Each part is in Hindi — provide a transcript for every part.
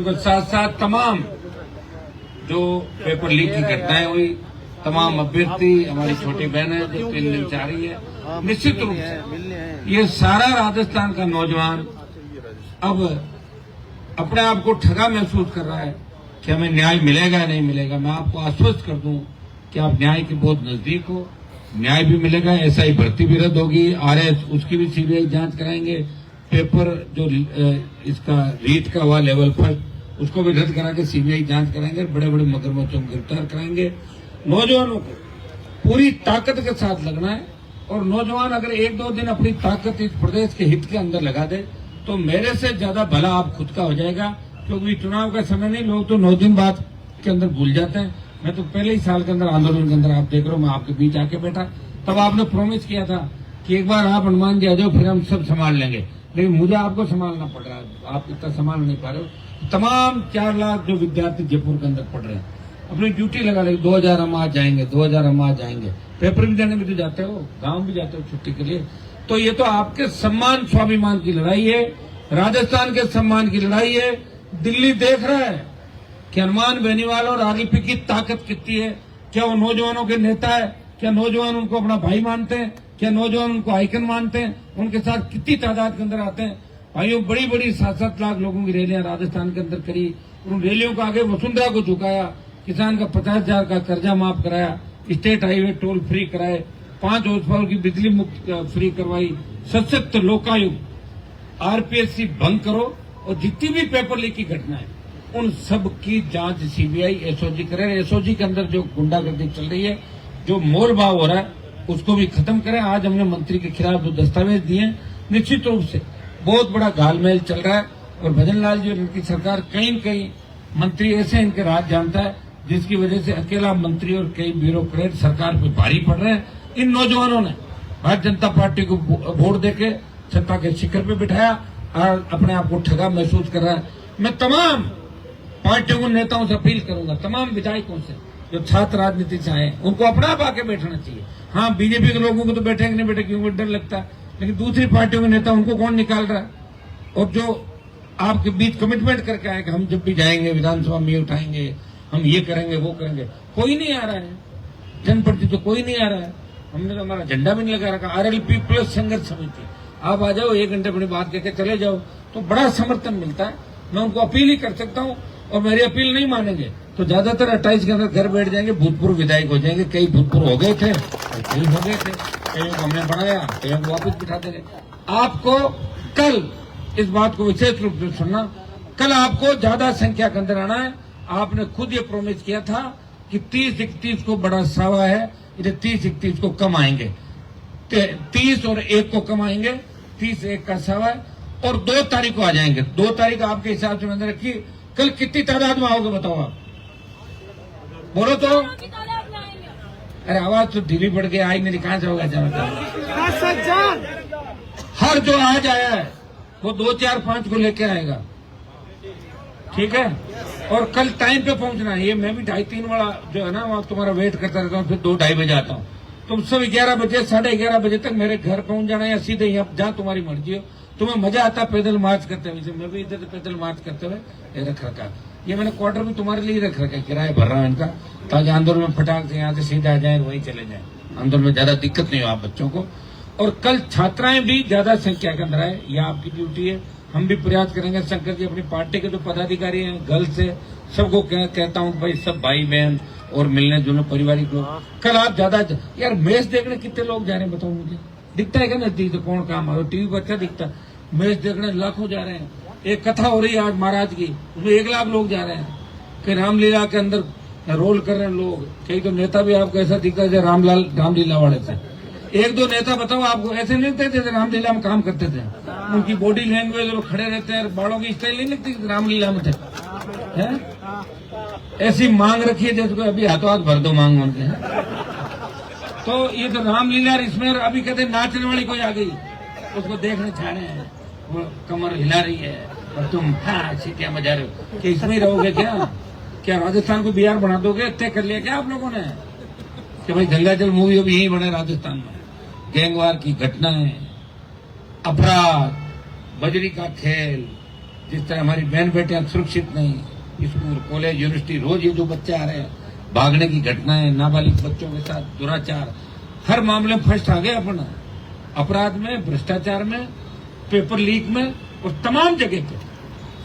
लीकेजों के साथ साथ तमाम जो पेपर लीक की घटनाएं हुई, तमाम अभ्यर्थी हमारी छोटी बहन है जो 3 दिन से आ रही है, निश्चित रूप से ये सारा राजस्थान का नौजवान अब अपने आप को ठगा महसूस कर रहा है कि हमें न्याय मिलेगा नहीं मिलेगा। मैं आपको आश्वस्त कर दूं कि आप न्याय के बहुत नजदीक हो, न्याय भी मिलेगा। एसआई भर्ती भी रद्द होगी, आरएस उसकी भी सीबीआई जांच कराएंगे, पेपर जो इसका रीट का हुआ लेवल फर्स्ट उसको भी रद्द करा के सीबीआई जांच कराएंगे, बड़े बड़े मगरमच्छों को गिरफ्तार कराएंगे। नौजवानों को पूरी ताकत के साथ लगना है और नौजवान अगर 1-2 दिन अपनी ताकत इस प्रदेश के हित के अंदर लगा दे तो मेरे से ज्यादा भला आप खुद का हो जाएगा, क्योंकि चुनाव का समय नहीं, लोग तो 9 दिन बाद के अंदर भूल जाते हैं। मैं तो पहले ही साल के अंदर आंदोलन के अंदर आप देख रहे हो, मैं आपके बीच आके बैठा, तब आपने प्रॉमिस किया था कि एक बार आप हनुमान जी आ जाओ फिर हम सब संभाल लेंगे, लेकिन मुझे आपको संभालना पड़ रहा है, आप इतना संभाल नहीं पा रहे हो। तमाम 4 लाख जो विद्यार्थी जयपुर के अंदर पढ़ रहे हैं अपनी ड्यूटी लगा रहे, 2000 हम आज जाएंगे, 2000 हम आज जाएंगे, पेपर भी देने भी तो जाते हो, गाँव भी जाते हो छुट्टी के लिए। तो ये तो आपके सम्मान स्वाभिमान की लड़ाई है, राजस्थान के सम्मान की लड़ाई है। दिल्ली देख रहा है कि हनुमान बेनीवाल और आरएलपी की ताकत कितनी है। क्या वो नौजवानों के नेता है? क्या नौजवान उनको अपना भाई मानते हैं? क्या नौजवान उनको आइकन मानते हैं? उनके साथ कितनी तादाद के अंदर आते हैं भाइयों। बड़ी बड़ी 7-7 लाख लोगों की रैलियां राजस्थान के अंदर करी, उन रैलियों को आगे वसुंधरा को झुकाया, किसान का 50,000 का कर्जा माफ कराया, स्टेट हाईवे टोल फ्री कराए, 5 हॉर्स पावर की बिजली मुक्त फ्री करवाई, सशक्त लोकायुक्त, आरपीएससी भंग करो और जितनी भी पेपर लीक की घटना है उन सब की जांच सीबीआई एसओजी करे। एसओजी के अंदर जो गुंडागर्दी चल रही है, जो मोल भाव हो रहा है, उसको भी खत्म करें। आज हमने मंत्री के खिलाफ जो दस्तावेज दिए, निश्चित रूप से बहुत बड़ा घालमेल चल रहा है और भजन लाल जी और इनकी सरकार कहीं न कहीं मंत्री ऐसे इनके राज जानता है जिसकी वजह से अकेला मंत्री और कई ब्यूरोक्रेट सरकार पे भारी पड़ रहे हैं। इन नौजवानों ने भारतीय जनता पार्टी को वोट देके सत्ता के शिखर पे बिठाया और अपने आप को ठगा महसूस कर रहा है। मैं तमाम पार्टियों को, नेताओं से अपील करूंगा, तमाम विधायकों से जो छात्र राजनीति से आए उनको अपना आप आके बैठना चाहिए। हाँ, बीजेपी के लोगों को तो बैठेंगे नहीं बैठे क्योंकि डर लगता है, लेकिन दूसरी पार्टियों के नेता उनको कौन निकाल रहा है? और जो आपके बीच कमिटमेंट करके आए कि हम जब भी जाएंगे विधानसभा में उठाएंगे, हम ये करेंगे वो करेंगे, कोई नहीं आ रहा है। जनप्रतिनिधि तो कोई नहीं आ रहा है। हमने तो हमारा झंडा भी नहीं लगा रखा। आरएलपी प्लस संघर्ष समिति, आप आ जाओ, 1 घंटे अपनी बात कहकर चले जाओ तो बड़ा समर्थन मिलता है। मैं उनको अपील ही कर सकता हूँ और मेरी अपील नहीं मानेंगे तो ज्यादातर 28 के अंदर घर बैठ जाएंगे, भूतपूर्व विधायक हो जाएंगे। कई भूतपूर्व हो गए थे, कई हो गए थे, कईयों को हमने बढ़ाया, कईयों को वापस बिठा देंगे। आपको कल इस बात को विशेष रूप से सुनना, कल आपको ज्यादा संख्या के अंदर आना है। आपने खुद ये प्रॉमिस किया था कि 30-31 को बड़ा सावा है, इधर 30-31 को कम आएंगे, 30 और 1 को कम आएंगे, 30-1 का सावा है और 2 तारीख को आ जाएंगे। 2 तारीख आपके हिसाब से मैंने रखी। कल कितनी तादाद में आओगे बताओ आप? बोलो तो। अरे आवाज तो ढीली पड़ गई, आई मेरी कहां से होगा जाना। हर जो आज आया है वो 2, 4, 5 को लेके आएगा, ठीक है? और कल टाइम पे पहुंचना है। ये मैं भी 2:30 वाला जो है ना वहाँ तुम्हारा वेट करता रहता हूँ, फिर 2-2:30 बजे आता हूँ। तुम सब 11 बजे 11:30 बजे तक मेरे घर पहुंच जाना या सीधे यहाँ जहाँ तुम्हारी मर्जी हो। तुम्हें मजा आता पैदल मार्च करते हुए, मैं भी इधर पैदल मार्च करते हुए रख रखा। ये मैंने क्वार्टर भी तुम्हारे लिए रख रखा है, किराया भर रहा हूँ इनका, ताकि आंदोलन में फटाक से यहाँ से सीधा आ जाए, वहीं चले जाए, आंदोलन में ज्यादा दिक्कत नहीं हो आप बच्चों को। और कल छात्राएं भी ज्यादा संख्या के अंदर आए, यह आपकी ड्यूटी है। हम भी प्रयास करेंगे। शंकर जी अपनी पार्टी के जो पदाधिकारी हैं, गर्ल्स से सबको कहता हूँ भाई सब भाई बहन और मिलने जुलने पारिवारिक लोग, कल आप ज्यादा यार मैच देखने कितने लोग जा रहे हैं बताओ मुझे? दिखता है क्या नजदीक? तो कौन काम आ टीवी पर अच्छा दिखता है। मैच देखने लाखों जा रहे हैं। एक कथा हो रही है आज महाराज की, उसमें 1 लाख लोग जा रहे हैं कि रामलीला के अंदर रोल कर रहे हैं लोग। कई तो नेता भी आपको ऐसा दिखता है रामलीला वाले थे। 1-2 नेता बताओ आपको ऐसे नहीं लगते जैसे रामलीला में काम करते थे? उनकी बॉडी लैंग्वेज और खड़े रहते हैं, बालों की स्टाइल नहीं लगती रामलीला में थे? ऐसी मांग रखी है जैसे अभी हाथों हाथ भर दो मांग उनके। तो ये तो रामलीला, इसमें अभी कहते नाचने वाली कोई आ गई, उसको देखने छाने हैं, वो कमर हिला रही है और तुम सीटियां बजा रहे हो कि इसमें ही रहोगे क्या राजस्थान को बिहार बना दोगे? तय कर लिया क्या आप लोगों ने कि भाई गंगाजल मूवी अभी यही बने राजस्थान में? गैंगवार की घटनाएं, अपराध, बजरी का खेल, जिस तरह हमारी बहन बेटियां सुरक्षित नहीं, स्कूल कॉलेज यूनिवर्सिटी रोज ये जो बच्चे आ रहे हैं, भागने की घटनाएं, नाबालिग बच्चों के साथ दुराचार, हर मामले में फर्स्ट आ गए अपना, अपराध में, भ्रष्टाचार में, पेपर लीक में और तमाम जगह पे।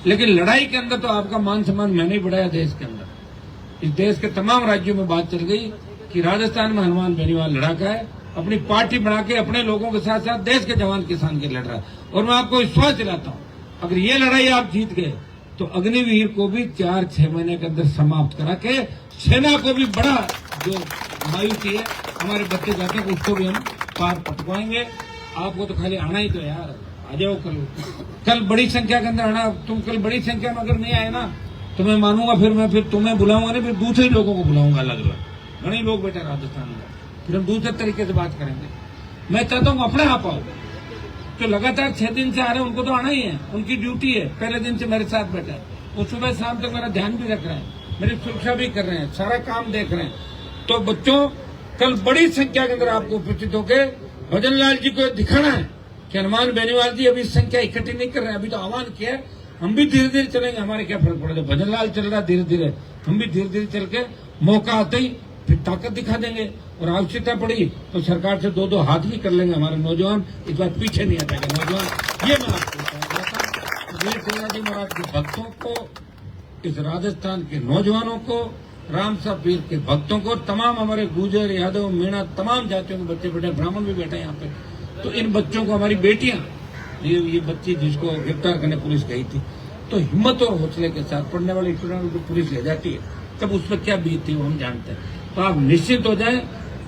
लेकिन लड़ाई के अंदर तो आपका मान सम्मान मैंने ही बढ़ाया देश के अंदर। इस देश के तमाम राज्यों में बात चल गई कि राजस्थान में हनुमान बेनीवाल लड़ाका है, अपनी पार्टी बना के अपने लोगों के साथ साथ देश के जवान किसान के लड़ रहा है। और मैं आपको विश्वास दिलाता हूं, अगर ये लड़ाई आप जीत गए तो अग्निवीर को भी 4-6 महीने के अंदर समाप्त करा के सेना को भी बड़ा जो मायूसी है हमारे बच्चे जाते हैं उसको भी हम पार पटवाएंगे। आपको तो खाली आना ही तो यार, आ जाओ कल बड़ी संख्या के अंदर आना। तुम कल बड़ी संख्या में अगर नहीं आए ना तो मैं मानूंगा, फिर तुम्हें बुलाऊंगा नहीं, फिर दूसरे लोगों को बुलाऊंगा अलग अलग। घने लोग बेटा राजस्थान में, फिर हम दूसरे तरीके से बात करेंगे। मैं चाहता हूँ अपने आप आओ, जो लगातार 6 दिन से आ रहे हैं उनको तो आना ही है, उनकी ड्यूटी है। पहले दिन से मेरे साथ बैठा है, वो सुबह शाम तक मेरा ध्यान भी रख रहे हैं, मेरी सुरक्षा भी कर रहे हैं, सारा काम देख रहे हैं। तो बच्चों, कल बड़ी संख्या के अंदर आपको उपस्थित होकर भजन लाल जी को दिखाना है कि हनुमान बेनीवाल जी अभी संख्या इकट्ठी नहीं कर रहे हैं, अभी तो आह्वान किया है, हम भी धीरे धीरे चलेंगे, हमारे क्या फर्क पड़ेगा। भजन लाल चल रहा है धीरे धीरे, हम भी धीरे धीरे चल के मौका आते ही फिर ताकत दिखा देंगे। और आवश्यकता पड़ी तो सरकार से 2-2 हाथ भी कर लेंगे हमारे नौजवान, इस बार पीछे नहीं हटेगा नौजवान। ये मैं आपको बताता जी महाराज के भक्तों को, इस राजस्थान के नौजवानों को, राम साहब पीर के भक्तों को, तमाम हमारे गुर्जर यादव मीणा तमाम जातियों के बच्चे बैठे, ब्राह्मण भी बैठे यहाँ पे। तो इन बच्चों को हमारी बेटियां, ये बच्ची जिसको गिरफ्तार करने पुलिस गई थी, तो हिम्मत और हौसले के साथ पढ़ने वाले स्टूडेंट को पुलिस ले जाती है, तब उस पर क्या बीतती है वो हम जानते हैं। तो आप निश्चित हो जाए,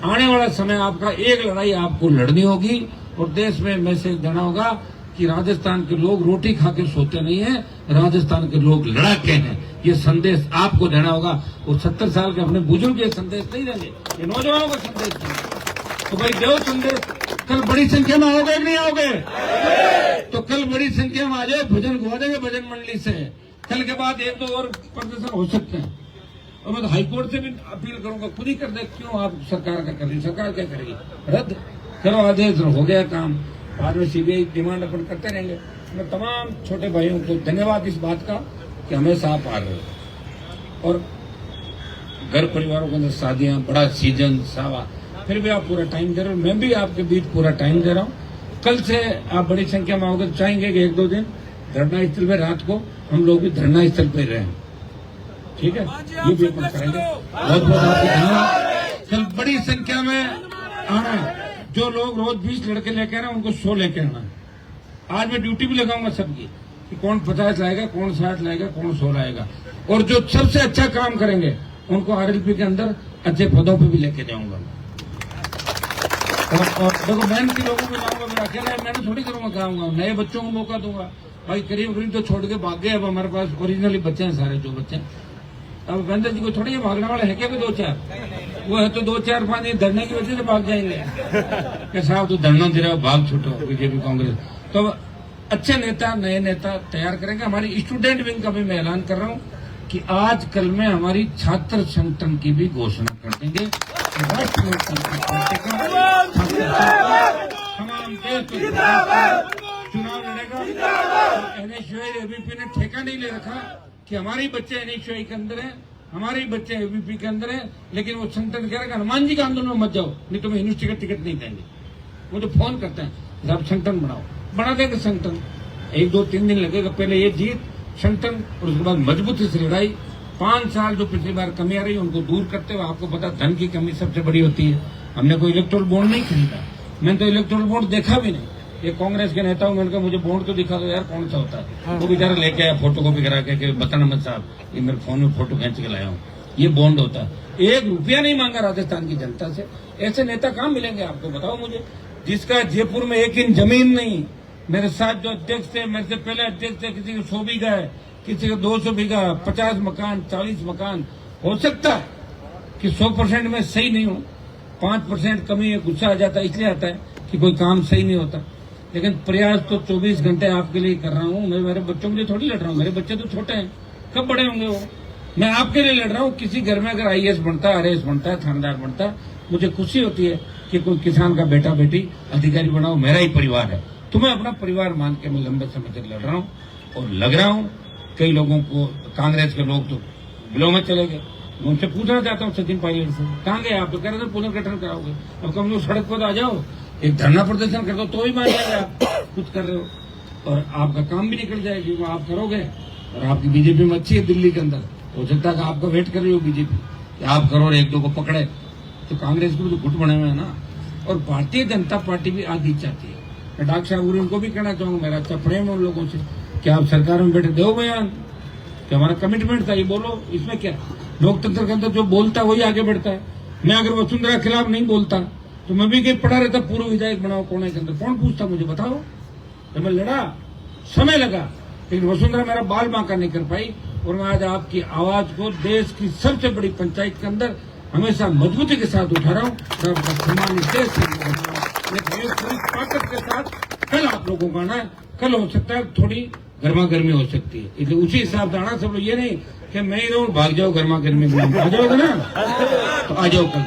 आने वाला समय आपका एक लड़ाई आपको लड़नी होगी और देश में मैसेज देना होगा कि राजस्थान के लोग रोटी खा के सोते नहीं है, राजस्थान के लोग लड़ाके हैं। ये संदेश आपको देना होगा। और 70 साल के अपने बुजुर्ग ये संदेश नहीं देंगे, ये नौजवानों को संदेश देंगे। तो भाई देव संदेश, कल बड़ी संख्या में आओगे कि नहीं आओगे? तो कल बड़ी संख्या में आ जाए, भजन गुआ देंगे भजन मंडली से। कल के बाद 1-2 और प्रदर्शन हो सकते हैं और मैं तो हाईकोर्ट से भी अपील करूंगा, खुद ही कर दे। क्यों आप सरकार का कर रही, सरकार क्या करेगी? रद्द करो आदेश, हो गया काम। बाद में सीबीआई डिमांड अपन करते रहेंगे। मैं तमाम छोटे भाइयों को धन्यवाद इस बात का कि हमेशा आप आ रहे हो। और घर परिवारों के अंदर शादियां, बड़ा सीजन, सावा, फिर भी आप पूरा टाइम दे रहे हो। मैं भी आपके बीच पूरा टाइम दे रहा हूँ। कल से आप बड़ी संख्या में आओगे, चाहेंगे कि 1-2 दिन धरना स्थल पे रात को हम लोग भी धरना स्थल पे रहें, ठीक है? ये भी अपन करेंगे। बहुत बहुत आपको धन्यवाद। कल बड़ी संख्या में आना है। जो लोग रोज 20 लड़के लेके आ रहे हैं उनको 100 लेके आना है। आज मैं ड्यूटी भी लगाऊंगा सबकी कि कौन 50 लाएगा, कौन 60 लाएगा, कौन 100 लाएगा। और जो सबसे अच्छा काम करेंगे उनको RLP के अंदर अच्छे पदों पे भी लेके जाऊंगा। और देखो, मैं के लोगों को लाऊंगा, मैं अकेला मैंने थोड़ी करूंगा, कराऊंगा। नए बच्चों को मौका दूंगा। भाई करीब तो छोड़ के भाग गए। अब हमारे पास ओरिजिनली बच्चे हैं सारे, जो बच्चे। अब महेंद्र जी को थोड़ी भागने वाले है क्या? 2-4 वो है तो 2-4-5 धरने की वजह से भाग जाएंगे कि साहब तो धरना दे रहे हो, भाग छूटो बीजेपी कांग्रेस। तो अच्छे नेता, नए नेता तैयार करेंगे। हमारी स्टूडेंट विंग का भी मैं ऐलान कर रहा हूँ कि आज कल में हमारी छात्र संगठन की भी घोषणा कर देंगे। तमाम देश चुनाव लड़ेगा। NSUI ABP ने ठेका नहीं ले रखा कि हमारे बच्चे NSUI के अंदर हैं, हमारे बच्चे ABP के अंदर हैं, लेकिन वो संगठन कह रहा है हनुमान जी के आंदोलन में मत जाओ, नहीं तो मैं यूनिवर्सिटी का टिकट नहीं देंगे। वो तो फोन करते हैं, आप संगठन बनाओ, बना देंगे संगठन। 1-2-3 दिन लगेगा, पहले ये जीत संगठन और उसके बाद मजबूती से लड़ाई। 5 साल जो पिछली बार कमी आ रही है उनको दूर करते हुए, आपको पता धन की कमी सबसे बड़ी होती है। हमने कोई इलेक्टोरल बॉन्ड नहीं खरीदा, मैंने तो इलेक्टोरल बॉन्ड देखा भी नहीं। ये कांग्रेस के नेताओं मैंने कहा मुझे बॉन्ड तो दिखा दो यार, कौन सा होता है। वो बेचारा लेके आया फोटो कॉपी करा के, बताना मत साहब, ये मेरे फोन में फोटो खींच के लाया हूँ, ये बॉन्ड होता है। 1 रुपया नहीं मांगा राजस्थान की जनता से। ऐसे नेता कहाँ मिलेंगे आपको, बताओ मुझे, जिसका जयपुर में 1 इंच जमीन नहीं। मेरे साथ जो अध्यक्ष थे, मेरे से पहले अध्यक्ष थे, किसी को 100 बीघा है, किसी को 200 बीघा, 50 मकान, 40 मकान। हो सकता है कि 100% में सही नहीं हो, 5% कमी है, गुस्सा आ जाता है, इसलिए आता है कि कोई काम सही नहीं होता। लेकिन प्रयास तो 24 घंटे आपके लिए कर रहा हूँ। मैं मेरे बच्चों के लिए थोड़ी लड़ रहा हूँ, मेरे बच्चे तो छोटे हैं, कब बड़े होंगे वो। मैं आपके लिए लड़ रहा हूँ। किसी घर में अगर IAS बनता है, RAS बनता है, थानेदार बनता है, मुझे खुशी होती है कि कोई किसान का बेटा बेटी अधिकारी बनाओ, मेरा ही परिवार है। तुम्हें अपना परिवार मान के मैं लंबे समय तक लड़ रहा हूँ। और लग रहा हूं कई लोगों को, कांग्रेस के लोग तो बिलों में चले गए। मैं उनसे पूछना चाहता हूँ सचिन पायलट से, कहाँ गए आप? तो कह रहे थे पुनर्गठन कराओगे। अब कम लोग सड़क पर आ जाओ, एक धरना प्रदर्शन कर दो तो ही मान जाएगा आप कुछ कर रहे हो, और आपका काम भी निकल जाएगी। वो आप करोगे, और आपकी बीजेपी में अच्छी है दिल्ली के अंदर, हो सकता है आपका वेट कर रही हो बीजेपी, आप करो और एक दो को पकड़े। तो कांग्रेस के भी तो गुट बने हुए हैं ना, और भारतीय जनता पार्टी भी आगे चाहती है। मैं डॉक्टर साहब उनको भी कहना चाहूंगा, मेरा अच्छा प्रेम है उन लोगों से, कि आप सरकार में बैठे दो बयान कि हमारा कमिटमेंट था, ये बोलो। इसमें क्या, लोकतंत्र के अंदर जो बोलता है वही आगे बढ़ता है। मैं अगर वसुंधरा के खिलाफ नहीं बोलता तो मैं भी कहीं पड़ा रहता, पूर्व विधायक बनाओ कोने के अंदर, कौन पूछता मुझे, बताओ। तो मैं लड़ा, समय लगा, लेकिन वसुंधरा मेरा बाल बांका नहीं कर पाई, और मैं आज आपकी आवाज को देश की सबसे बड़ी पंचायत के अंदर हमेशा मजबूती के साथ उठा रहा हूँ। सम्मान इस देश से पूरी ताकत के साथ कल आप लोगों का आना, कल हो सकता है थोड़ी गर्मा गर्मी हो सकती है, इसलिए उसी हिसाब से आना सब लोग। ये नहीं कि मैं ही रहूं भाग जाओ गर्मा गर्मी में, आ जाओगे ना तो आ जाओ कल।